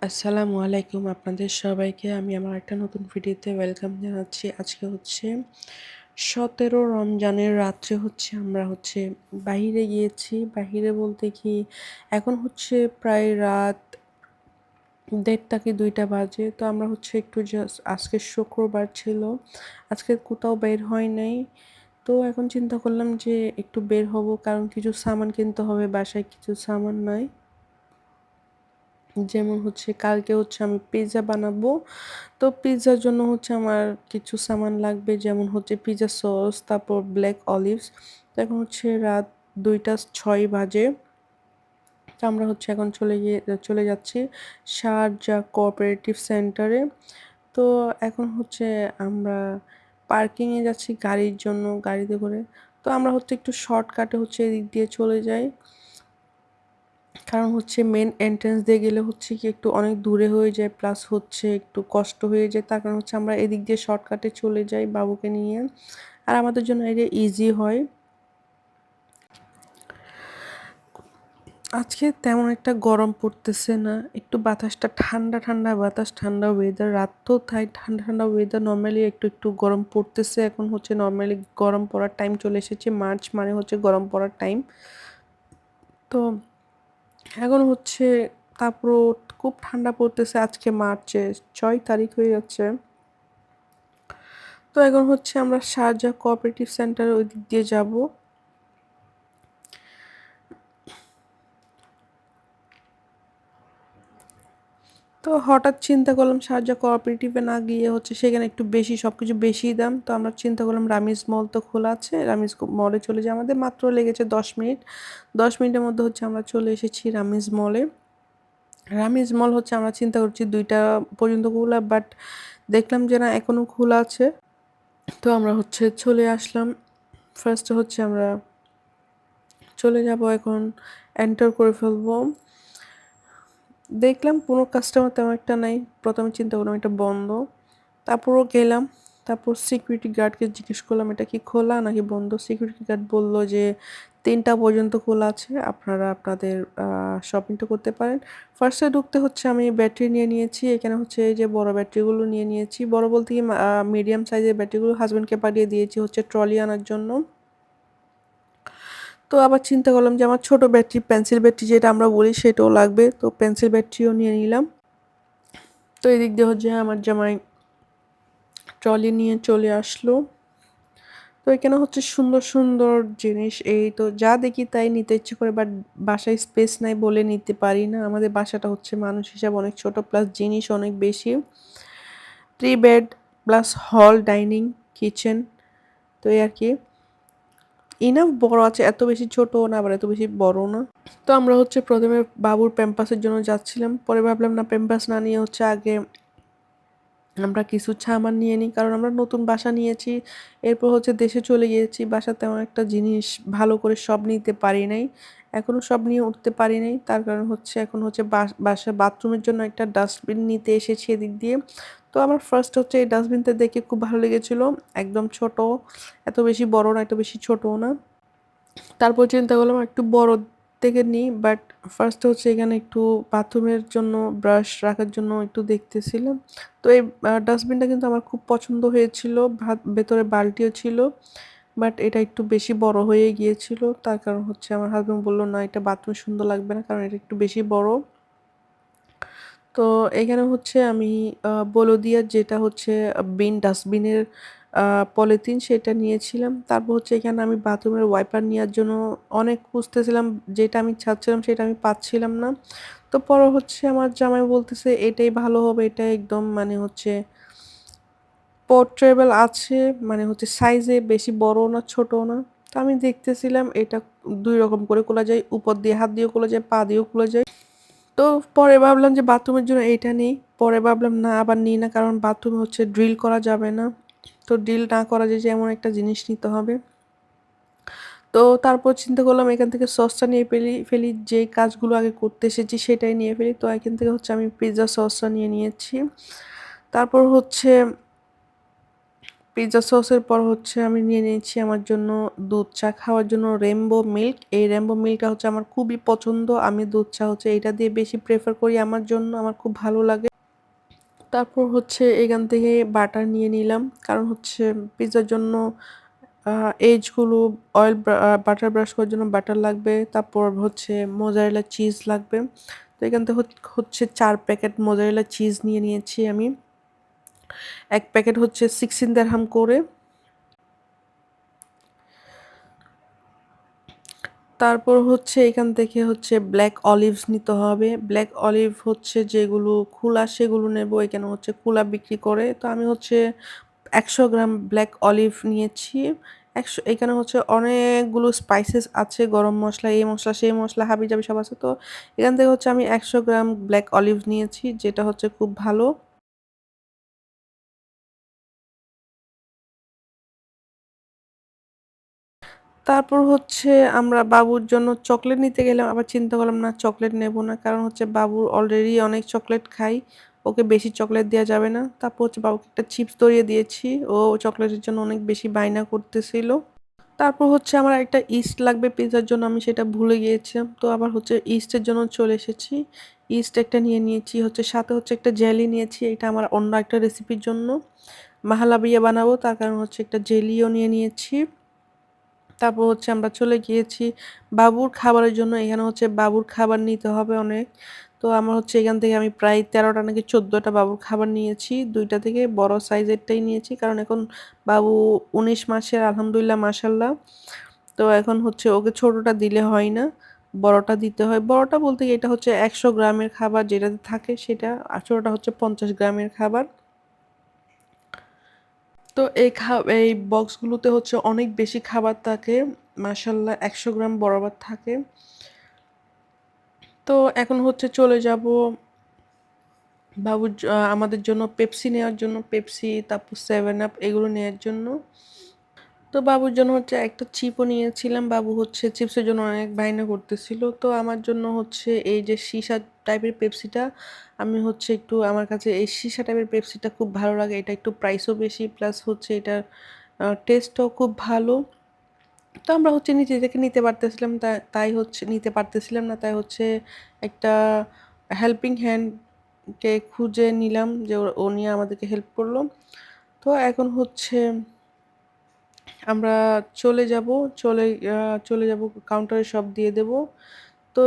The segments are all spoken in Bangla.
আসসালামু আলাইকুম আপনাদের সবাইকে আমি আমার একটা নতুন ভিডিওতে ওয়েলকাম জানাচ্ছি। আজকে হচ্ছে ১৭ রমজানের রাত্রে আমরা বাহিরে গিয়েছি। বাহিরে বলতে কি এখন প্রায় রাত ১:৩০ কি ২টা বাজে। তো আমরা একটু জাস্ট আজকে শুক্রবার ছিল। আজকে কোথাও বের হয় নাই। তো এখন চিন্তা করলাম যে একটু বের হব কারণ কিছু সামান কিনতে হবে। বাসায় কিছু সামান নাই। যেমন কালকে আমি পিজ্জা বানাবো। তো পিজ্জার জন্য আমার কিছু সামান লাগবে। যেমন পিজ্জা সস, তারপর ব্ল্যাক অলিভস। তো এখন রাত ২টা ৬ বাজে। তো আমরা এখন চলে যাচ্ছি শারজাহ কোঅপারেটিভ সেন্টারে। তো এখন আমরা পার্কিংয়ে যাচ্ছি গাড়ির জন্য, গাড়িতে করে। তো আমরা একটু শর্টকাটে এদিক দিয়ে চলে যাই। কারণ মেইন এন্ট্রান্স দিয়ে গেলে কি একটু অনেক দূরে হয়ে যায়, প্লাস একটু কষ্ট হয়ে যায়। তার কারণ আমরা এদিক দিয়ে শর্টকাটে চলে যাই বাবুকে নিয়ে। আর আমাদের জন্য এটা ইজি হয়। আজকে তেমন একটা গরম পড়তেছে না। একটু বাতাসটা ঠান্ডা, ঠান্ডা বাতাস, ঠান্ডা ওয়েদার। রাত তো তাই ঠান্ডা, ঠান্ডা ওয়েদার। নরমালি একটু গরম পড়তেছে। এখন নরমালি গরম পড়ার টাইম চলে এসেছে। মার্চ মানে গরম পড়ার টাইম। তো এখন তারপরও খুব ঠান্ডা পড়তেছে। আজকে মার্চের ৬ তারিখ হয়ে যাচ্ছে। তো এখন আমরা শারজাহ কোঅপারেটিভ সেন্টার ওই দিক দিয়ে যাব। তো হঠাৎ চিন্তা করলাম শারজাহ কোঅপারেটিভে না গিয়ে সেখানে একটু বেশি সবকিছু বেশিই দাম। তো আমরা চিন্তা করলাম রামিজ মল তো খোলা আছে। রামিজ মলে চলে যাই। আমাদের মাত্র লেগেছে ১০ মিনিট। ১০ মিনিটের মধ্যে আমরা চলে এসেছি রামিজ মলে। রামিজ মল আমরা চিন্তা করছি ২টা পর্যন্ত খোলা, বাট দেখলাম যে না এখনো খোলা আছে। তো আমরা চলে আসলাম। ফার্স্টে আমরা চলে যাব, এখন এন্টার করে ফেলবো। দেখলাম কোনো কাস্টমার তেমন একটা নাই। ১ম এ চিন্তা করলাম এটা বন্ধ। তারপরও গেলাম। তারপর সিকিউরিটি গার্ডকে জিজ্ঞেস করলাম এটা কি খোলা নাকি বন্ধ? সিকিউরিটি গার্ড বলল যে ৩টা পর্যন্ত খোলা আছে। আপনারা আপনাদের শপিংটা করতে পারেন। ফার্স্টে ঢুকতে আমি ব্যাটারি নিয়ে নিয়েছি। এখানে এই যে বড় ব্যাটারিগুলো নিয়ে নিয়েছি। বড় বলতে কি মিডিয়াম সাইজের ব্যাটারিগুলো হাসব্যান্ডকে পাঠিয়ে দিয়েছি ট্রলি আনার জন্য। তো আবার চিন্তা করলাম যে আমার ছোট ব্যাটারি, পেন্সিল ব্যাটারি যেটা আমরা বলি সেটাও লাগবে। তো পেন্সিল ব্যাটারিও নিয়ে নিলাম। তো এদিক দিয়ে আমার জামাই ট্রলি নিয়ে চলে আসলো। তো এখানে সুন্দর, সুন্দর জিনিস। এই তো যা দেখি তাই নিতে ইচ্ছে করে, বাট বাসায় স্পেস নাই বলে নিতে পারি না। আমাদের বাসাটা মানুষ হিসাবে অনেক ছোট, প্লাস জিনিস অনেক বেশি। 3 বেড প্লাস হল, ডাইনিং, কিচেন। তো এই আর কি। ইনাফ বড় আছে, এত বেশি ছোটও না আবার এত বেশি বড়ও না। তো আমরা ১ম এ বাবুর প্যাম্পাসের জন্য যাচ্ছিলাম। পরে ভাবলাম না, প্যাম্পাস না নিয়ে আগে আমরা কিছু সামান নিয়ে নিই। কারণ আমরা নতুন বাসা নিয়েছি। এরপর দেশে চলে গিয়েছি। বাসার তেমন একটা জিনিস ভালো করে সব নিতে পারি নাই। এখনো সব নিয়ে উঠতে পারি নাই। তার কারণ এখন বাসার বাথরুমের জন্য একটা ডাস্টবিন নিতে এসেছি এদিক দিয়ে। তো আমার ফার্স্ট এই ডাস্টবিনটা দেখে খুব ভালো লেগেছিল। একদম ছোট, এত বেশি বড় না, এত বেশি ছোটও না। তারপর চিন্তা করলাম একটু বড় থেকে নিই, বাট ফার্স্টে এখানে একটু বাথরুমের জন্য ব্রাশ রাখার জন্য একটু দেখতেছিলাম। তো এই ডাস্টবিনটা কিন্তু আমার খুব পছন্দ হয়েছিল। ভেতরে বালতিও ছিল, বাট এটা একটু বেশি বড় হয়ে গিয়েছিল। তার কারণ আমার হাসব্যান্ড বলল না এটা বাথরুমে সুন্দর লাগবে না, কারণ এটা একটু বেশি বড়। তো এখানে আমি বলদিয়ার যেটা বিন ডাস্টবিনের পলিথিন সেটা নিয়েছিলাম। তারপর এখানে আমি বাথরুমের ওয়াইপার নেওয়ার জন্য অনেক খুঁজতেছিলাম। যেটা আমি চাচ্ছিলাম সেটা আমি পাচ্ছিলাম না। তো পরে আমার জামাই বলতেছে এটাই ভালো হবে। এটা একদম মানে পোর্টেবল আছে, মানে সাইজে বেশি বড়ও না ছোটও না। তো আমি দেখতেছিলাম এটা ২ রকম করে খোলা যায়। উপর দিয়ে হাত দিয়েও খোলা যায়, পা দিয়েও খোলা যায়। তো পরে ভাবলাম যে বাথরুমের জন্য এইটা নিই। পরে ভাবলাম না, আবার নিই না, কারণ বাথরুমে ড্রিল করা যাবে না। তো ড্রিল না করা যায় যে এমন একটা জিনিস নিতে হবে। তো তারপর চিন্তা করলাম এখান থেকে সসটা নিয়ে ফেলি। যেই কাজগুলো আগে করতে এসেছি সেটাই নিয়ে ফেলি। তো এখান থেকে আমি পিজ্জা সসটা নিয়ে নিয়েছি। তারপর পিৎজা সসের পর হচ্ছে আমি নিয়ে নিয়েছি আমার জন্য দুধ চা খাওয়ার জন্য রেইনবো মিল্ক। এই রেইনবো মিল্কটা হচ্ছে আমার খুবই পছন্দ। আমি দুধ চা হচ্ছে এটা দিয়ে বেশি প্রেফার করি আমার জন্য। আমার খুব ভালো লাগে। তারপর হচ্ছে এখান থেকে বাটার নিয়ে নিলাম। কারণ হচ্ছে পিৎজার জন্য এজগুলো বাটার ব্রাশ করার জন্য বাটার লাগবে। তারপর হচ্ছে মোজারেলা চিজ লাগবে। তো এখান থেকে হচ্ছে ৪ প্যাকেট মোজারেলা চিজ নিয়ে নিয়েছি আমি। ১ প্যাকেট হচ্ছে 16 দিরহাম করে। তারপর হচ্ছে এখান থেকে হচ্ছে ব্ল্যাক অলিভস নিতে হবে। ব্ল্যাক অলিভ হচ্ছে যেগুলো খোলা সেগুলো নেব। এখানে হচ্ছে খোলা বিক্রি করে। তো আমি হচ্ছে ১০০ গ্রাম ব্ল্যাক অলিভ নিয়েছি। এখানে হচ্ছে অনেকগুলো স্পাইসেস আছে। গরম মসলা, এই মসলা, সেই মসলা, হাবিজাবি সব আছে। তো এখান থেকে হচ্ছে আমি ১০০ গ্রাম ব্ল্যাক অলিভ নিয়েছি, যেটা হচ্ছে খুব ভালো। তারপর হচ্ছে আমরা বাবুর জন্য চকলেট নিতে গেলাম। আবার চিন্তা করলাম না চকলেট নেব না। কারণ হচ্ছে বাবুর অলরেডি অনেক চকলেট খায়। ওকে বেশি চকলেট দেয়া যাবে না। তারপর হচ্ছে বাবুকে একটা চিপস ধরিয়ে দিয়েছি। ও চকলেটের জন্য অনেক বেশি বায়না করতেছিল। তারপর হচ্ছে আমার একটা ইস্ট লাগবে পিৎজার জন্য। আমি সেটা ভুলে গিয়েছিলাম। তো আবার হচ্ছে ইস্টের জন্য চলে এসেছি। ইস্ট একটা নিয়ে নিয়েছি। হচ্ছে সাথে হচ্ছে একটা জেলি নিয়েছি। এটা আমার অন্য একটা রেসিপির জন্য। মাহলাবিয়া বানাবো। তার কারণ হচ্ছে একটা জেলিও নিয়ে নিয়েছি। তারপর হচ্ছে আমরা চলে গিয়েছি বাবুর খাবারের জন্য। এখানে হচ্ছে বাবুর খাবার নিতে হবে অনেক। তো আমার হচ্ছে এখান থেকে আমি প্রায় ১৩টা নাকি ১৪টা বাবুর খাবার নিয়েছি। ২টা থেকে বড় সাইজেরটাই নিয়েছি। কারণ এখন বাবু ১৯ মাসের, আলহামদুলিল্লাহ মাশাআল্লাহ। তো এখন হচ্ছে ওকে ছোটটা দিলে হয় না, বড়টা দিতে হয়। বড়টা বলতে কি এটা হচ্ছে ১০০ গ্রামের খাবার যেটাতে থাকে সেটা, আর ছোটটা হচ্ছে ৫০ গ্রামের খাবার। তো এই বক্সগুলোতে হচ্ছে অনেক বেশি খাবার থাকে। মাশাআল্লাহ ১০০ গ্রাম বরাবর থাকে। তো এখন হচ্ছে চলে যাব আমাদের জন্য পেপসি নেওয়ার জন্য। পেপসি, তারপর 7 আপ এগুলো নেয়ার জন্য। তো বাবুর জন্য হচ্ছে একটা চিপও নিয়েছিলাম। বাবু হচ্ছে চিপসের জন্য অনেক বায়না করতেছিল। তো আমার জন্য হচ্ছে এই যে সীসা টাইপের পেপসিটা, আমি হচ্ছে একটু, আমার কাছে এই সীসা টাইপের পেপসিটা খুব ভালো লাগে। এটা একটু প্রাইসও বেশি, প্লাস হচ্ছে এটার টেস্টও খুব ভালো। তো আমরা হচ্ছে নিজে থেকে নিতে পারতেছিলাম, তাই হচ্ছে নিতে পারতেছিলাম না, তাই হচ্ছে একটা হেল্পিং হ্যান্ডকে খুঁজে নিলাম যে ও নিয়ে আমাদেরকে হেল্প করলো। তো এখন হচ্ছে আমরা চলে যাব। চলে চলে যাব, কাউন্টারে সব দিয়ে দেব। তো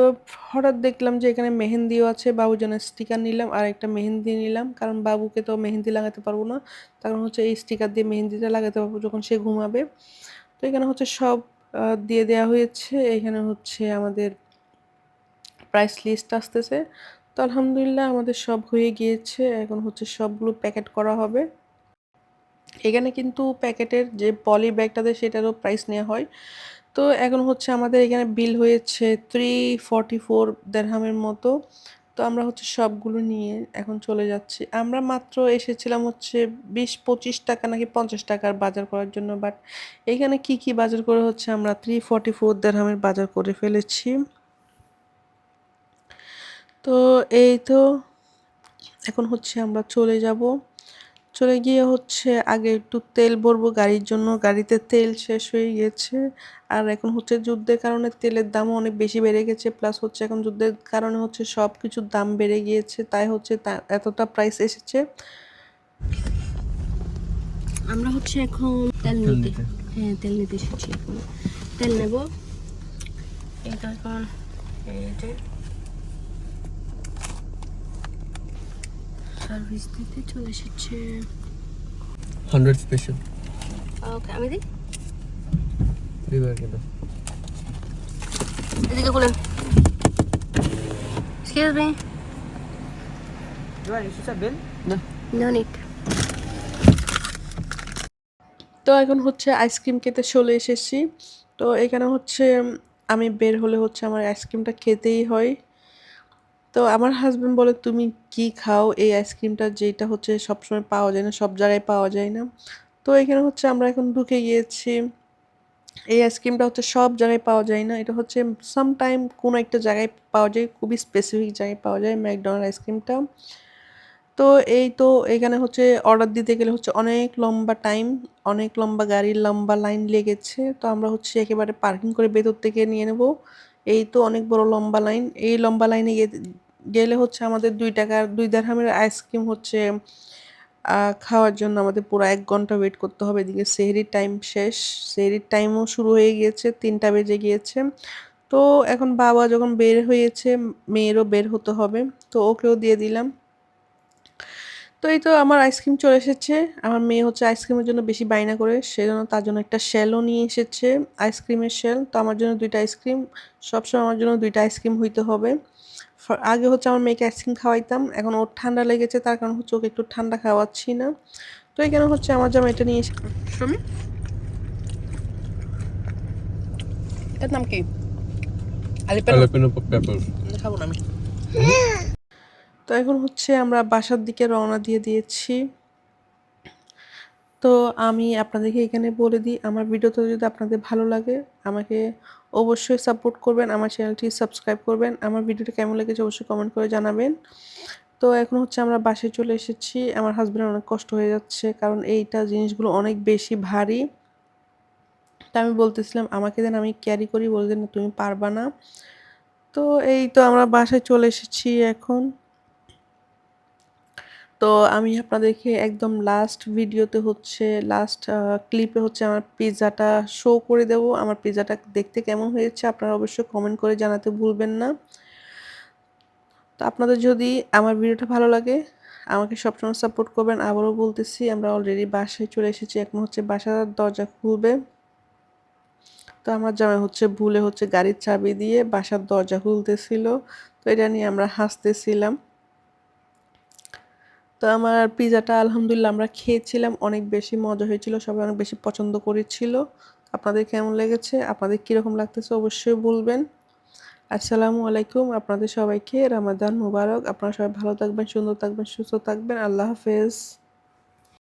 হঠাৎ দেখলাম যে এখানে মেহেন্দিও আছে। বাবুর জন্য স্টিকার নিলাম আর একটা মেহেন্দি নিলাম। কারণ বাবুকে তো মেহেন্দি লাগাতে পারবো না। তার কারণ হচ্ছে এই স্টিকার দিয়ে মেহেন্দিটা লাগাতে পারবো যখন সে ঘুমাবে। তো এখানে হচ্ছে সব দিয়ে দেয়া হয়েছে। এখানে হচ্ছে আমাদের প্রাইস লিস্ট আসতেছে। তো আলহামদুলিল্লাহ আমাদের সব হয়ে গিয়েছে। এখন হচ্ছে সবগুলো প্যাকেট করা হবে। এখানে কিন্তু প্যাকেটের যে পলি ব্যাগটা দেয় সেটারও প্রাইস নেওয়া হয়। তো এখন হচ্ছে আমাদের এখানে বিল হয়েছে 344 দিরহামের মতো। তো আমরা হচ্ছে সবগুলো নিয়ে এখন চলে যাচ্ছি। আমরা মাত্র এসেছিলাম হচ্ছে ২০-২৫ টাকা নাকি ৫০ টাকার বাজার করার জন্য। বাট এখানে কি কি বাজার করে হচ্ছে আমরা 344 দিরহামের বাজার করে ফেলেছি। তো এই তো এখন হচ্ছে আমরা চলে যাব। চলে গিয়ে হচ্ছে আগে একটু তেল ভরবো গাড়ির জন্য। গাড়িতে তেল শেষ হয়ে গিয়েছে। আর এখন হচ্ছে যুদ্ধের কারণে তেলের দামও অনেক বেশি বেড়ে গেছে। প্লাস হচ্ছে এখন যুদ্ধের কারণে হচ্ছে সবকিছুর দাম বেড়ে গিয়েছে। তাই হচ্ছে এতটা প্রাইস এসেছে। আমরা হচ্ছে এখন তেল নিতে, হ্যাঁ তেল নিতে এসেছি। এখন তেল নেব। এটা এখন এই যে সার্ভিস দিতে চলে এসেছে। 100 স্পেশাল ওকে, আমি দিই। রিভার কেন এদিকে খুলেন। এক্সকিউজ মি, না নো নিড। তো এখন হচ্ছে আইসক্রিম খেতে চলে এসেছি। তো এখানে হচ্ছে আমি বের হলে হচ্ছে আমার আইসক্রিমটা খেতেই হয়। তো আমার হাসব্যান্ড বলে, তুমি কি খাও এই আইসক্রিমটা, যেটা হচ্ছে সবসময় পাওয়া যায় না, সব জায়গায় পাওয়া যায় না। তো এখানে হচ্ছে আমরা এখন ঢুকে গিয়েছি। এই আইসক্রিমটা হচ্ছে সব জায়গায় পাওয়া যায় না। এটা হচ্ছে সামটাইম কোনো একটা জায়গায় পাওয়া যায়, খুবই স্পেসিফিক জায়গায় পাওয়া যায় ম্যাকডোনাল্ড আইসক্রিমটা। তো এই তো এখানে হচ্ছে অর্ডার দিতে গেলে হচ্ছে অনেক লম্বা টাইম, অনেক লম্বা গাড়ির লম্বা লাইন লেগেছে। তো আমরা হচ্ছে একেবারে পার্কিং করে ভেতর থেকে নিয়ে নেব। এই তো অনেক বড় লম্বা লাইন। এই লম্বা লাইনে গেলে হচ্ছে আমাদের ৳2 2 দিরহামের আইসক্রিম হচ্ছে খাওয়ার জন্য আমাদের পুরা ১ ঘন্টা ওয়েট করতে হবে। এদিকে সেহরির টাইম শেষ। সেহরির টাইমও শুরু হয়ে গিয়েছে, ৩টা বেজে গিয়েছে। তো এখন বাবা যখন বের হয়েছে, মেয়েরও বের হতে হবে। তো ওকেও দিয়ে দিলাম। তো এই তো আমার আইসক্রিম চলে এসেছে। আমার মেয়ে হচ্ছে আইসক্রিমের জন্য বেশি বায়না করে। সেজন্য তার জন্য একটা শেলও নিয়ে এসেছে, আইসক্রিমের শেল। তো আমার জন্য ২ টা আইসক্রিম। সবসময় আমার জন্য ২ টা আইসক্রিম হইতে হবে। আগে হচ্ছে আমার মেয়েকে আইসক্রিম খাওয়াইতাম। এখন ওর ঠান্ডা লেগেছে, তার কারণ হচ্ছে ওকে একটু ঠান্ডা খাওয়াচ্ছি না। তো এখানে হচ্ছে আমার জামা এটা নিয়ে এসে সুমি, এটার নাম কি? আলিপেনো? jalapeno pepper. খাবো না আমি। তো এখন হচ্ছে আমরা বাসার দিকে রওনা দিয়ে দিয়েছি। তো আমি আপনাদেরকে এখানে বলে দিই, আমার ভিডিওটা যদি আপনাদের ভালো লাগে, আমাকে অবশ্যই সাপোর্ট করবেন, আমার চ্যানেলটি সাবস্ক্রাইব করবেন। আমার ভিডিওটা কেমন লেগেছে অবশ্যই কমেন্ট করে জানাবেন। তো এখন হচ্ছে আমরা বাসায় চলে এসেছি। আমার হাসব্যান্ডের অনেক কষ্ট হয়ে যাচ্ছে, কারণ এইটা জিনিসগুলো অনেক বেশি ভারী। তা আমি বলতেছিলাম আমাকে দেন, আমি ক্যারি করি। বললেন, "না, তুমি পারবা না।" তো এই তো আমরা বাসায় চলে এসেছি এখন। তো আমি আপনাদেরকে একদম লাস্ট ভিডিওতে হচ্ছে ক্লিপে হচ্ছে আমার পিজ্জাটা শো করে দেব। আমার পিজ্জাটা দেখতে কেমন হয়েছে আপনারা অবশ্যই কমেন্ট করে জানাতে ভুলবেন না। তো আপনাদের যদি আমার ভিডিওটা ভালো লাগে, আমাকে সবসময় সাপোর্ট করবেন। আবারও বলতেছি, আমরা অলরেডি বাসায় চলে এসেছি। এখন হচ্ছে বাসার দরজা খুলবে। তো আমার জামাই হচ্ছে ভুলে হচ্ছে গাড়ির চাবি দিয়ে বাসার দরজা খুলতেছিল। তো এটা নিয়ে আমরা হাসতেছিলাম। তো আমার পিজ্জাটা আলহামদুলিল্লাহ আমরা খেয়েছিলাম। অনেক বেশি মজা হয়েছিল। সবাই অনেক বেশি পছন্দ করেছিল। আপনাদের কেমন লেগেছে? আপনাদের কিরকম লাগতেছে অবশ্যই বলবেন। আসসালামু আলাইকুম। আপনাদের সবাইকে রমাদান মুবারক। আপনারা সবাই ভালো থাকবেন, সুন্দর থাকবেন, সুস্থ থাকবেন। আল্লাহ হাফেজ।